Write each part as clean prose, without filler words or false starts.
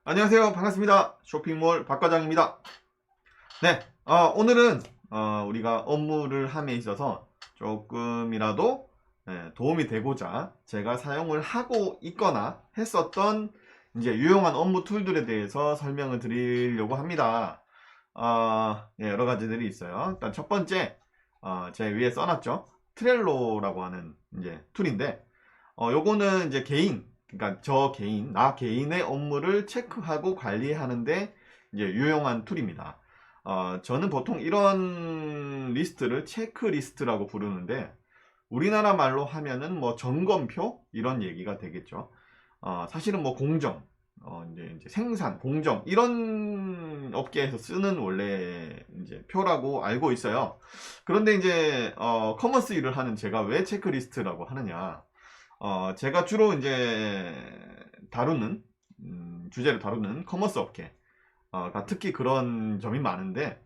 안녕하세요. 반갑습니다. 쇼핑몰 박과장입니다. 네, 오늘은 우리가 업무를 함에 있어서 조금이라도 도움이 되고자 제가 사용을 하고 있거나 했었던 이제 유용한 업무 툴들에 대해서 설명을 드리려고 합니다. 여러 가지들이 있어요. 일단 첫 번째, 제 위에 써놨죠. 트렐로라고 하는 이제 툴인데, 요거는 이제 그러니까 나 개인의 업무를 체크하고 관리하는데 이제 유용한 툴입니다. 저는 보통 이런 리스트를 체크리스트라고 부르는데, 우리나라 말로 하면은 뭐 점검표 이런 얘기가 되겠죠. 사실은 뭐 공정, 이제 생산, 공정 이런 업계에서 쓰는 원래 이제 표라고 알고 있어요. 그런데 이제 커머스 일을 하는 제가 왜 체크리스트라고 하느냐? 제가 주로 이제 다루는 주제를 다루는 커머스 업계가 특히 그런 점이 많은데,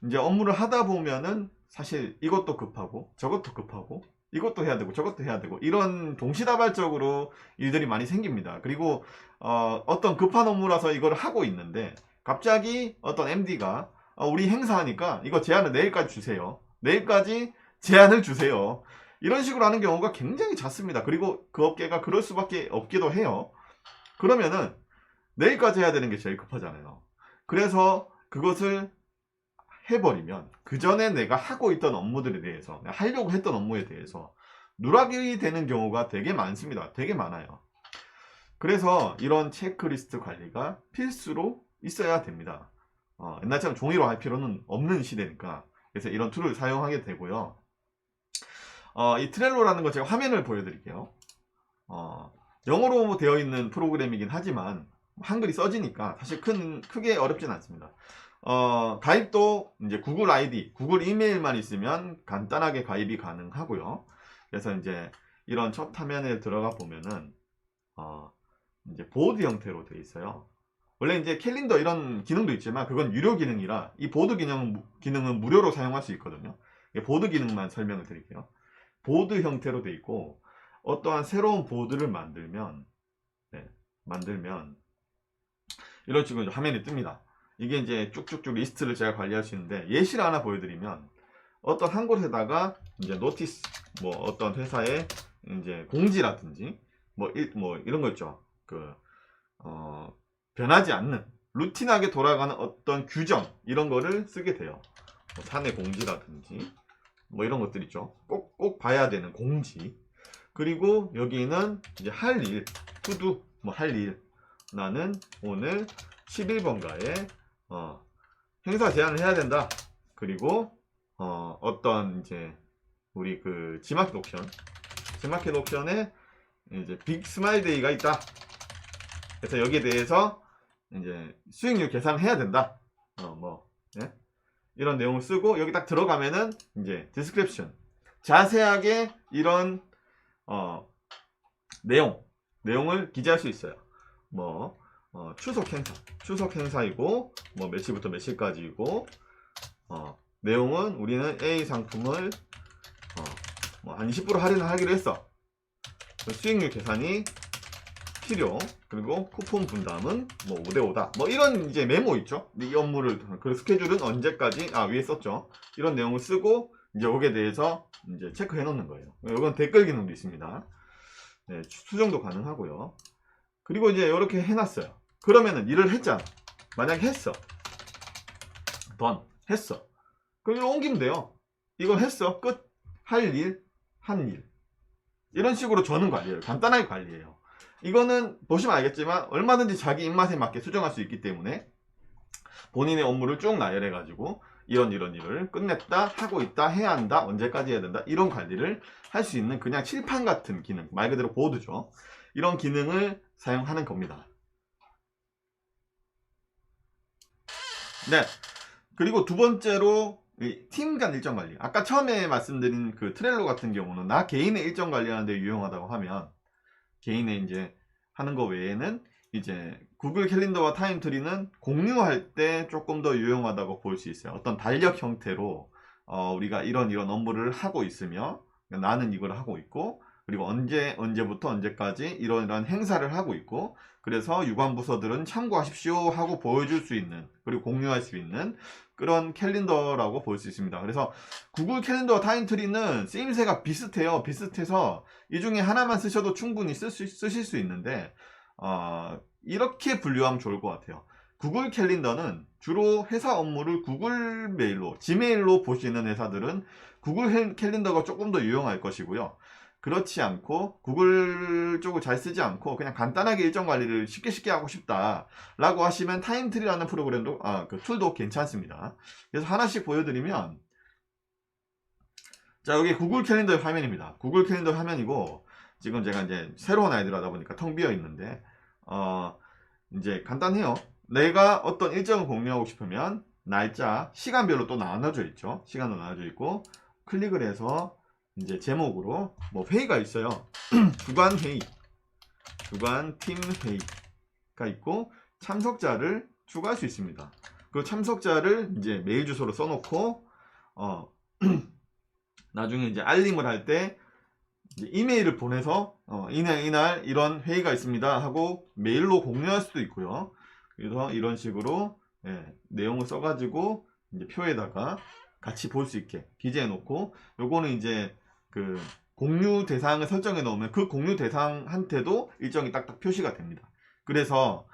이제 업무를 하다 보면은 사실 이것도 급하고 저것도 급하고 이것도 해야 되고 저것도 해야 되고 이런 동시다발적으로 일들이 많이 생깁니다. 그리고 어떤 급한 업무라서 이걸 하고 있는데 갑자기 어떤 MD가 우리 행사하니까 이거 제안을 내일까지 주세요. 내일까지 제안을 주세요. 이런 식으로 하는 경우가 굉장히 잦습니다. 그리고 그 업계가 그럴 수밖에 없기도 해요. 그러면은 내일까지 해야 되는 게 제일 급하잖아요. 그래서 그것을 해버리면 그 전에 내가 하고 있던 업무들에 대해서, 내가 하려고 했던 업무에 대해서 누락이 되는 경우가 되게 많습니다. 되게 많아요. 그래서 이런 체크리스트 관리가 필수로 있어야 됩니다. 옛날처럼 종이로 할 필요는 없는 시대니까. 그래서 이런 툴을 사용하게 되고요. 이 트렐로라는 거 제가 화면을 보여드릴게요. 영어로 되어 있는 프로그램이긴 하지만 한글이 써지니까 사실 크게 어렵진 않습니다. 가입도 이제 구글 아이디, 구글 이메일만 있으면 간단하게 가입이 가능하고요. 그래서 이제 이런 첫 화면에 들어가 보면은 이제 보드 형태로 되어 있어요. 원래 이제 캘린더 이런 기능도 있지만 그건 유료 기능이라 이 보드 기능은 무료로 사용할 수 있거든요. 보드 기능만 설명을 드릴게요. 보드 형태로 되어 있고, 어떠한 새로운 보드를 만들면 이런 식으로 화면이 뜹니다. 이게 이제 쭉쭉쭉 리스트를 제가 관리할 수 있는데, 예시를 하나 보여드리면 어떤 한 곳에다가 이제 노티스, 뭐 어떤 회사의 이제 공지라든지 뭐 이런 거 있죠. 변하지 않는 루틴하게 돌아가는 어떤 규정 이런 거를 쓰게 돼요. 뭐 사내 공지라든지 뭐 이런 것들 있죠. 꼭 봐야 되는 공지. 그리고 여기는 이제 할 일, 투두, 뭐 할 일. 나는 오늘 11번가에 행사 제안을 해야 된다. 그리고 어떤 이제 우리 그 지마켓 옵션에 이제 빅 스마일 데이가 있다. 그래서 여기에 대해서 이제 수익률 계산을 해야 된다. 예? 이런 내용을 쓰고, 여기 딱 들어가면은 이제 디스크립션, 자세하게 이런 내용을 기재할 수 있어요. 뭐 추석 행사이고 뭐 며칠부터 며칠까지이고, 내용은 우리는 A 상품을 한 20% 할인을 하기로 했어. 수익률 계산이 필요. 그리고 쿠폰 분담은 뭐 5대5다. 뭐 이런 이제 메모 있죠. 이 업무를 그 스케줄은 언제까지 위에 썼죠. 이런 내용을 쓰고 이제 여기에 대해서 이제 체크해 놓는 거예요. 이건 댓글 기능도 있습니다. 네, 수정도 가능하고요. 그리고 이제 이렇게 해놨어요. 그러면은 일을 했잖아. 만약에 했어. 했어. 그럼 이걸 옮기면 돼요. 이거 했어. 끝. 할 일, 한 일. 이런 식으로 저는 관리해요. 간단하게 관리해요. 이거는 보시면 알겠지만 얼마든지 자기 입맛에 맞게 수정할 수 있기 때문에 본인의 업무를 쭉 나열해 가지고 이런 일을 끝냈다, 하고 있다, 해야 한다, 언제까지 해야 된다, 이런 관리를 할 수 있는 그냥 칠판 같은 기능, 말 그대로 보드죠. 이런 기능을 사용하는 겁니다. 네. 그리고 두 번째로 팀 간 일정 관리. 아까 처음에 말씀드린 그 트렐로 같은 경우는 나 개인의 일정 관리하는데 유용하다고 하면, 개인의 이제 하는 거 외에는 이제 구글 캘린더와 타임트리는 공유할 때 조금 더 유용하다고 볼 수 있어요. 어떤 달력 형태로 우리가 이런 업무를 하고 있으며 나는 이걸 하고 있고 그리고 언제부터 언제까지 이런 행사를 하고 있고, 그래서 유관부서들은 참고하십시오 하고 보여줄 수 있는, 그리고 공유할 수 있는 그런 캘린더라고 볼 수 있습니다. 그래서 구글 캘린더와 타임트리는 쓰임새가 비슷해요. 비슷해서 이 중에 하나만 쓰셔도 충분히 쓰실 수 있는데, 이렇게 분류하면 좋을 것 같아요. 구글 캘린더는 주로 회사 업무를 구글 메일로, 지메일로 보시는 회사들은 구글 캘린더가 조금 더 유용할 것이고요. 그렇지 않고 구글 쪽을 잘 쓰지 않고 그냥 간단하게 일정 관리를 쉽게 하고 싶다 라고 하시면 타임트리라는 프로그램도 그 툴도 괜찮습니다. 그래서 하나씩 보여드리면, 자, 여기 구글 캘린더의 화면입니다. 구글 캘린더 화면이고, 지금 제가 이제 새로운 아이디를 하다 보니까 텅 비어 있는데, 이제 간단해요. 내가 어떤 일정을 공유하고 싶으면 날짜, 시간별로 또 나눠져 있죠. 시간도 나눠져 있고, 클릭을 해서 이제 제목으로 뭐 회의가 있어요. 주간 회의, 주간 팀 회의가 있고, 참석자를 추가할 수 있습니다. 그 참석자를 이제 메일 주소로 써놓고, 나중에 이제 알림을 할 때 이메일을 보내서 이날 이런 회의가 있습니다 하고 메일로 공유할 수도 있고요. 그래서 이런 식으로 내용을 써가지고 이제 표에다가 같이 볼 수 있게 기재해 놓고, 요거는 이제 그 공유 대상을 설정해 놓으면 그 공유 대상한테도 일정이 딱딱 표시가 됩니다. 그래서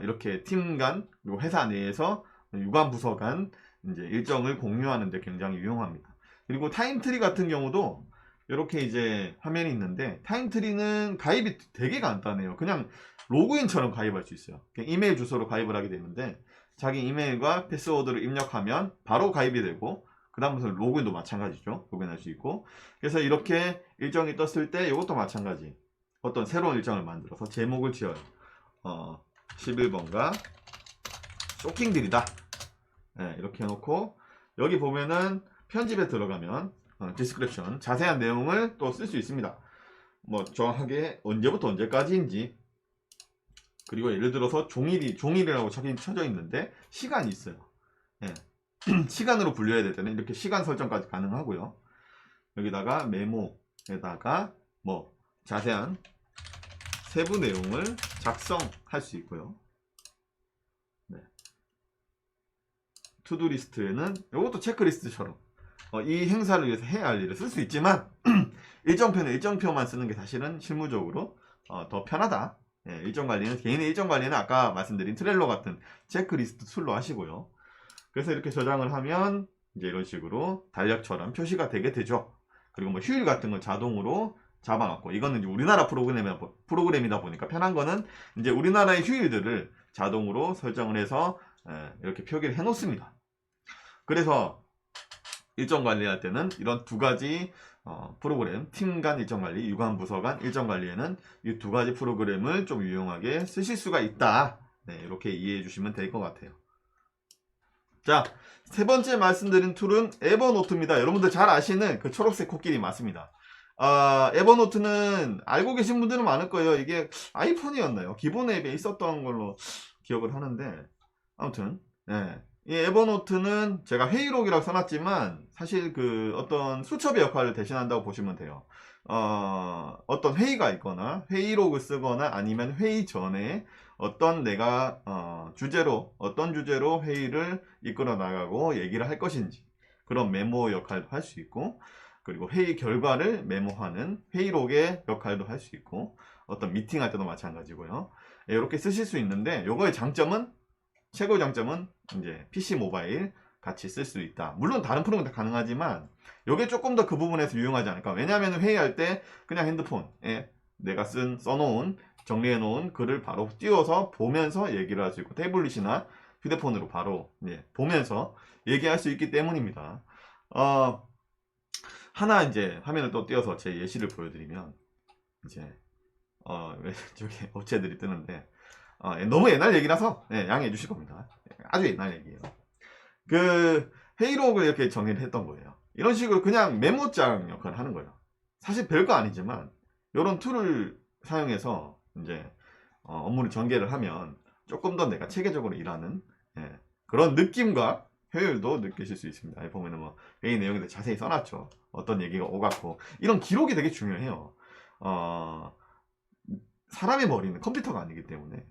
이렇게 팀 간, 그리고 회사 내에서 유관 부서 간 이제 일정을 공유하는 데 굉장히 유용합니다. 그리고 타임트리 같은 경우도 이렇게 이제 화면이 있는데, 타임트리는 가입이 되게 간단해요. 그냥 로그인처럼 가입할 수 있어요. 그냥 이메일 주소로 가입을 하게 되는데, 자기 이메일과 패스워드를 입력하면 바로 가입이 되고, 그 다음부터 로그인도 마찬가지죠. 로그인할 수 있고. 그래서 이렇게 일정이 떴을 때 이것도 마찬가지, 어떤 새로운 일정을 만들어서 제목을 지어요. 11번가 쇼킹딜이다. 이렇게 해놓고, 여기 보면은 편집에 들어가면 디스크립션, 자세한 내용을 또 쓸 수 있습니다. 뭐 정확하게 언제부터 언제까지인지, 그리고 예를 들어서 종일이라고 쳐져 있는데 시간이 있어요. 시간으로 분류해야 될 때는 이렇게 시간 설정까지 가능하고요. 여기다가 메모에다가 뭐 자세한 세부 내용을 작성할 수 있고요. 투두 리스트에는 이것도 체크리스트처럼 이 행사를 위해서 해야 할 일을 쓸 수 있지만, 일정표는 일정표만 쓰는 게 사실은 실무적으로 더 편하다. 개인의 일정 관리는 아까 말씀드린 트렐로 같은 체크리스트 툴로 하시고요. 그래서 이렇게 저장을 하면 이제 이런 식으로 달력처럼 표시가 되게 되죠. 그리고 뭐 휴일 같은 건 자동으로 잡아놨고, 이거는 이제 우리나라 프로그램이다 보니까 편한 거는 이제 우리나라의 휴일들을 자동으로 설정을 해서 이렇게 표기를 해 놓습니다. 그래서 일정 관리할 때는 이런 두 가지 프로그램, 팀 간 일정 관리, 유관 부서 간 일정 관리에는 이 두 가지 프로그램을 좀 유용하게 쓰실 수가 있다. 이렇게 이해해 주시면 될 것 같아요. 자, 세 번째 말씀드린 툴은 에버노트입니다. 여러분들 잘 아시는 그 초록색 코끼리 맞습니다. 에버노트는 알고 계신 분들은 많을 거예요. 이게 아이폰이었나요? 기본 앱에 있었던 걸로 기억을 하는데, 아무튼 이 에버노트는 제가 회의록이라고 써놨지만 사실 그 어떤 수첩의 역할을 대신한다고 보시면 돼요. 어떤 회의가 있거나 회의록을 쓰거나 아니면 회의 전에 내가 어떤 주제로 회의를 이끌어 나가고 얘기를 할 것인지, 그런 메모 역할도 할 수 있고, 그리고 회의 결과를 메모하는 회의록의 역할도 할 수 있고, 어떤 미팅할 때도 마찬가지고요. 이렇게 쓰실 수 있는데, 요거의 최고의 장점은 이제 PC 모바일 같이 쓸 수 있다. 물론 다른 프로그램 다 가능하지만 이게 조금 더 그 부분에서 유용하지 않을까. 왜냐하면 회의할 때 그냥 핸드폰에 내가 써놓은, 정리해놓은 글을 바로 띄워서 보면서 얘기를 할 수 있고, 태블릿이나 휴대폰으로 바로 보면서 얘기할 수 있기 때문입니다. 하나 이제 화면을 또 띄워서 제 예시를 보여드리면, 이제 왜 저기 업체들이 뜨는데, 너무 옛날 얘기라서 양해해 주실 겁니다. 아주 옛날 얘기예요. 그 회의록을 이렇게 정리를 했던 거예요. 이런 식으로 그냥 메모장 역할을 하는 거예요. 사실 별거 아니지만 이런 툴을 사용해서 이제 업무를 전개를 하면 조금 더 내가 체계적으로 일하는 그런 느낌과 효율도 느끼실 수 있습니다. 보면은 뭐 회의 내용에 자세히 써놨죠. 어떤 얘기가 오갔고, 이런 기록이 되게 중요해요. 사람의 머리는 컴퓨터가 아니기 때문에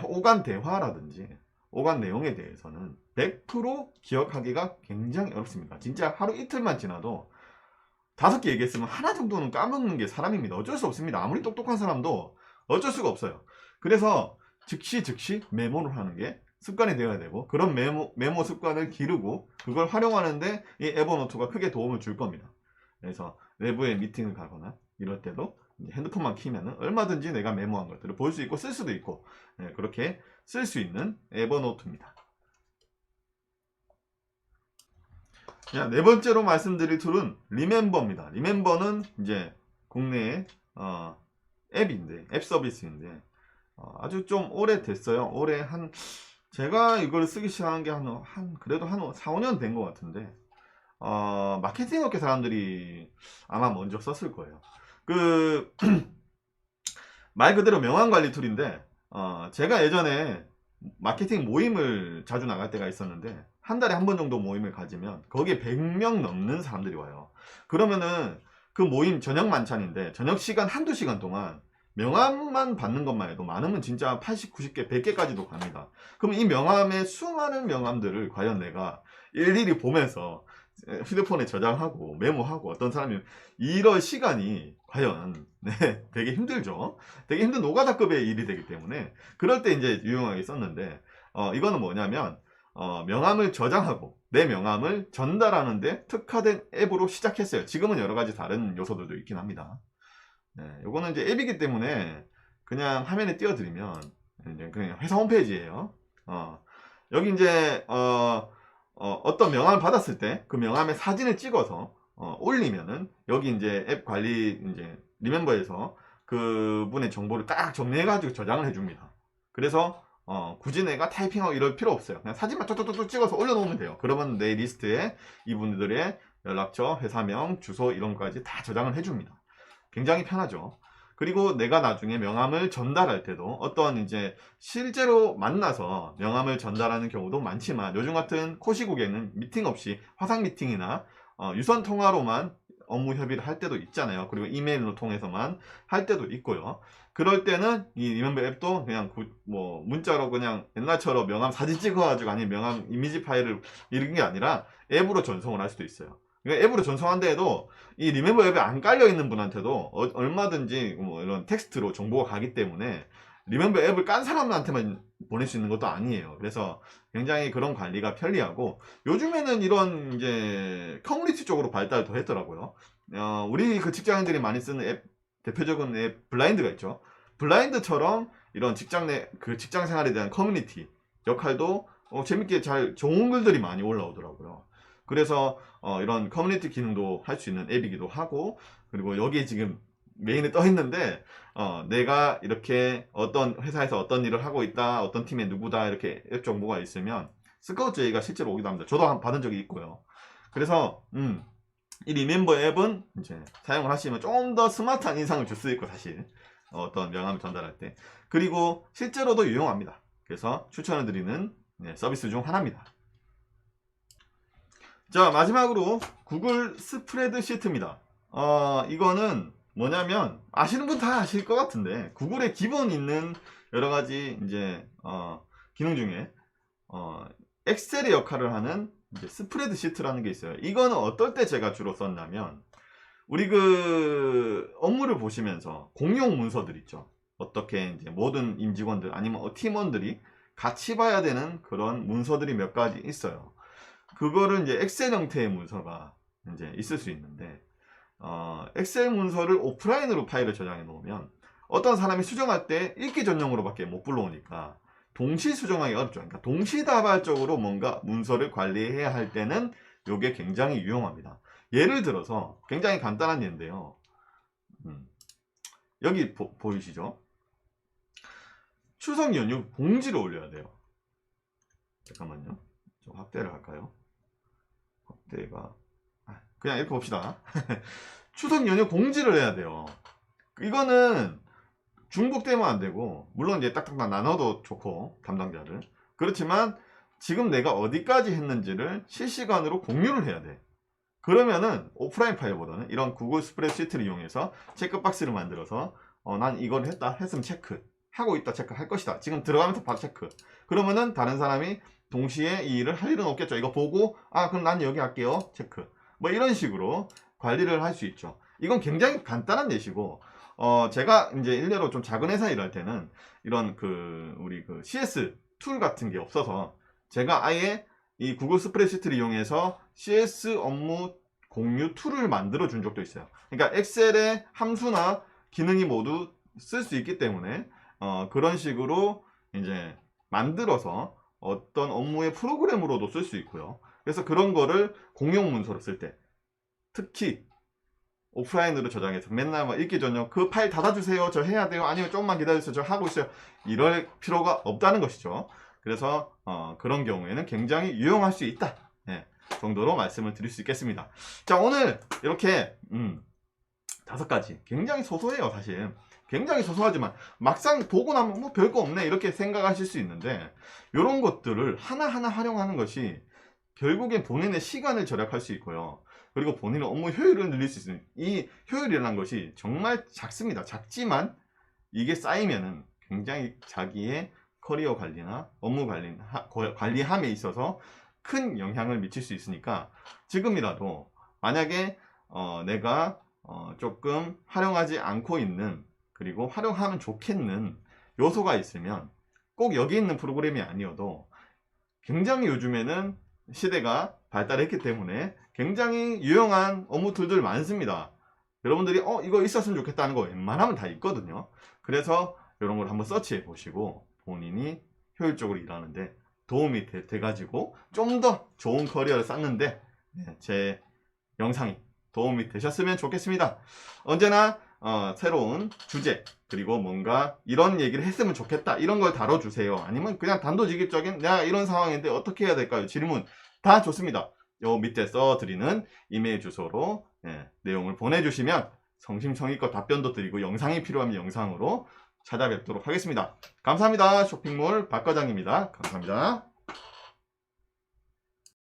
오간 대화라든지 오간 내용에 대해서는 100% 기억하기가 굉장히 어렵습니다. 진짜 하루 이틀만 지나도 5개 얘기했으면 하나 정도는 까먹는 게 사람입니다. 어쩔 수 없습니다. 아무리 똑똑한 사람도 어쩔 수가 없어요. 그래서 즉시 메모를 하는 게 습관이 되어야 되고, 그런 메모 습관을 기르고 그걸 활용하는데 이 에버노트가 크게 도움을 줄 겁니다. 그래서 내부에 미팅을 가거나 이럴 때도 핸드폰만 키면은 얼마든지 내가 메모한 것들을 볼 수 있고 쓸 수도 있고, 그렇게 쓸 수 있는 에버노트입니다. 자, 네 번째로 말씀드릴 툴은 리멤버입니다. 리멤버는 이제 국내의 앱인데, 앱 서비스인데, 아주 좀 오래됐어요. 올해 제가 이걸 쓰기 시작한 게 그래도 한 4, 5년 된 것 같은데, 마케팅 업계 사람들이 아마 먼저 썼을 거예요. 말 그대로 명함 관리 툴인데, 제가 예전에 마케팅 모임을 자주 나갈 때가 있었는데, 한 달에 한 번 정도 모임을 가지면 거기에 100명 넘는 사람들이 와요. 그러면은 그 모임 저녁 만찬인데 저녁 시간 한두 시간 동안 명함만 받는 것만 해도 많으면 진짜 80, 90개, 100개까지도 갑니다. 그럼 이 명함의 수많은 명함들을 과연 내가 일일이 보면서 휴대폰에 저장하고 메모하고, 어떤 사람이 이럴 시간이 과연 되게 힘들죠. 되게 힘든 노가다급의 일이 되기 때문에 그럴 때 이제 유용하게 썼는데, 이거는 뭐냐면 명함을 저장하고 내 명함을 전달하는데 특화된 앱으로 시작했어요. 지금은 여러 가지 다른 요소들도 있긴 합니다. 요거는 이제 앱이기 때문에 그냥 화면에 띄워드리면 그냥 회사 홈페이지예요. 여기 이제 어떤 명함을 받았을 때 그 명함의 사진을 찍어서 올리면은 여기 이제 앱 관리 이제 리멤버에서 그분의 정보를 딱 정리해가지고 저장을 해줍니다. 그래서 굳이 내가 타이핑하고 이럴 필요 없어요. 그냥 사진만 뚝뚝뚝 찍어서 올려놓으면 돼요. 그러면 내 리스트에 이분들의 연락처, 회사명, 주소 이런 것까지 다 저장을 해줍니다. 굉장히 편하죠. 그리고 내가 나중에 명함을 전달할 때도 어떤 이제 실제로 만나서 명함을 전달하는 경우도 많지만, 요즘 같은 코시국에는 미팅 없이 화상 미팅이나 유선 통화로만 업무 협의를 할 때도 있잖아요. 그리고 이메일로 통해서만 할 때도 있고요. 그럴 때는 이 리멤버 앱도 그냥 뭐 문자로 그냥 옛날처럼 명함 사진 찍어가지고 아니면 명함 이미지 파일을 이런 게 아니라 앱으로 전송을 할 수도 있어요. 그러니까 앱으로 전송한다 해도 이 리멤버 앱에 안 깔려 있는 분한테도 얼마든지 뭐 이런 텍스트로 정보가 가기 때문에 리멤버 앱을 깐 사람한테만 보낼 수 있는 것도 아니에요. 그래서 굉장히 그런 관리가 편리하고, 요즘에는 이런 이제 커뮤니티 쪽으로 발달도 했더라고요. 우리 그 직장인들이 많이 쓰는 앱, 대표적인 앱 블라인드가 있죠. 블라인드처럼 이런 직장 생활에 대한 커뮤니티 역할도 재밌게 좋은 글들이 많이 올라오더라고요. 그래서 이런 커뮤니티 기능도 할 수 있는 앱이기도 하고, 그리고 여기에 지금 메인에 떠 있는데 내가 이렇게 어떤 회사에서 어떤 일을 하고 있다, 어떤 팀에 누구다, 이렇게 앱 정보가 있으면 스카우트 제의가 실제로 오기도 합니다. 저도 받은 적이 있고요. 그래서 이 리멤버 앱은 이제 사용을 하시면 좀 더 스마트한 인상을 줄 수 있고, 사실 어떤 명함을 전달할 때. 그리고 실제로도 유용합니다. 그래서 추천해 드리는 서비스 중 하나입니다. 자, 마지막으로 구글 스프레드시트입니다. 이거는 뭐냐면 아시는 분 다 아실 것 같은데, 구글에 기본 있는 여러 가지 이제 기능 중에 엑셀의 역할을 하는 이제 스프레드시트라는 게 있어요. 이거는 어떨 때 제가 주로 썼냐면, 우리 그 업무를 보시면서 공용 문서들 있죠. 어떻게 이제 모든 임직원들 아니면 팀원들이 같이 봐야 되는 그런 문서들이 몇 가지 있어요. 그거를 이제 엑셀 형태의 문서가 이제 있을 수 있는데, 엑셀 문서를 오프라인으로 파일을 저장해 놓으면 어떤 사람이 수정할 때 읽기 전용으로밖에 못 불러오니까 동시 수정하기 어렵죠. 그러니까 동시다발적으로 뭔가 문서를 관리해야 할 때는 이게 굉장히 유용합니다. 예를 들어서 굉장히 간단한 예인데요. 여기 보이시죠? 추석 연휴 공지를 올려야 돼요. 잠깐만요. 좀 확대를 할까요? 확대가 그냥 이렇게 봅시다. 추석 연휴 공지를 해야 돼요. 이거는 중복되면 안 되고, 물론 이제 딱딱 나눠도 좋고 담당자를, 그렇지만 지금 내가 어디까지 했는지를 실시간으로 공유를 해야 돼. 그러면은 오프라인 파일보다는 이런 구글 스프레드시트를 이용해서 체크박스를 만들어서 난 이걸 했다 했으면 체크, 하고 있다 체크, 할 것이다 지금 들어가면서 바로 체크. 그러면은 다른 사람이 동시에 이 일을 할 일은 없겠죠. 이거 보고 그럼 난 여기 할게요 체크, 뭐 이런 식으로 관리를 할 수 있죠. 이건 굉장히 간단한 예시고, 제가 이제 일례로 좀 작은 회사 일할 때는 이런 우리 CS 툴 같은 게 없어서 제가 아예 이 구글 스프레드시트를 이용해서 CS 업무 공유 툴을 만들어 준 적도 있어요. 그러니까 엑셀의 함수나 기능이 모두 쓸 수 있기 때문에 그런 식으로 이제 만들어서 어떤 업무의 프로그램으로도 쓸 수 있고요. 그래서 그런 거를 공용 문서로 쓸 때, 특히 오프라인으로 저장해서 맨날 막 읽기 전용 그 파일 닫아주세요, 저 해야 돼요, 아니면 조금만 기다려주세요, 저 하고 있어요, 이럴 필요가 없다는 것이죠. 그래서 그런 경우에는 굉장히 유용할 수 있다, 정도로 말씀을 드릴 수 있겠습니다. 자, 오늘 이렇게 5가지 굉장히 소소해요. 사실 굉장히 소소하지만 막상 보고 나면 뭐 별거 없네 이렇게 생각하실 수 있는데, 이런 것들을 하나하나 활용하는 것이 결국엔 본인의 시간을 절약할 수 있고요, 그리고 본인의 업무 효율을 늘릴 수 있는, 이 효율이라는 것이 정말 작습니다. 작지만 이게 쌓이면은 굉장히 자기의 커리어 관리나 업무 관리함에 있어서 큰 영향을 미칠 수 있으니까, 지금이라도 만약에 내가 조금 활용하지 않고 있는, 그리고 활용하면 좋겠는 요소가 있으면, 꼭 여기 있는 프로그램이 아니어도 굉장히 요즘에는 시대가 발달했기 때문에 굉장히 유용한 업무 툴들 많습니다. 여러분들이 이거 있었으면 좋겠다는 거 웬만하면 다 있거든요. 그래서 이런 걸 한번 서치해 보시고 본인이 효율적으로 일하는데 도움이 돼가지고 좀 더 좋은 커리어를 쌓는데 제 영상이 도움이 되셨으면 좋겠습니다. 언제나 새로운 주제, 그리고 뭔가 이런 얘기를 했으면 좋겠다 이런 걸 다뤄주세요. 아니면 그냥 단도직입적인 내가 이런 상황인데 어떻게 해야 될까요? 질문 다 좋습니다. 요 밑에 써드리는 이메일 주소로 내용을 보내주시면 성심성의껏 답변도 드리고, 영상이 필요하면 영상으로 찾아뵙도록 하겠습니다. 감사합니다. 쇼핑몰 박 과장입니다. 감사합니다.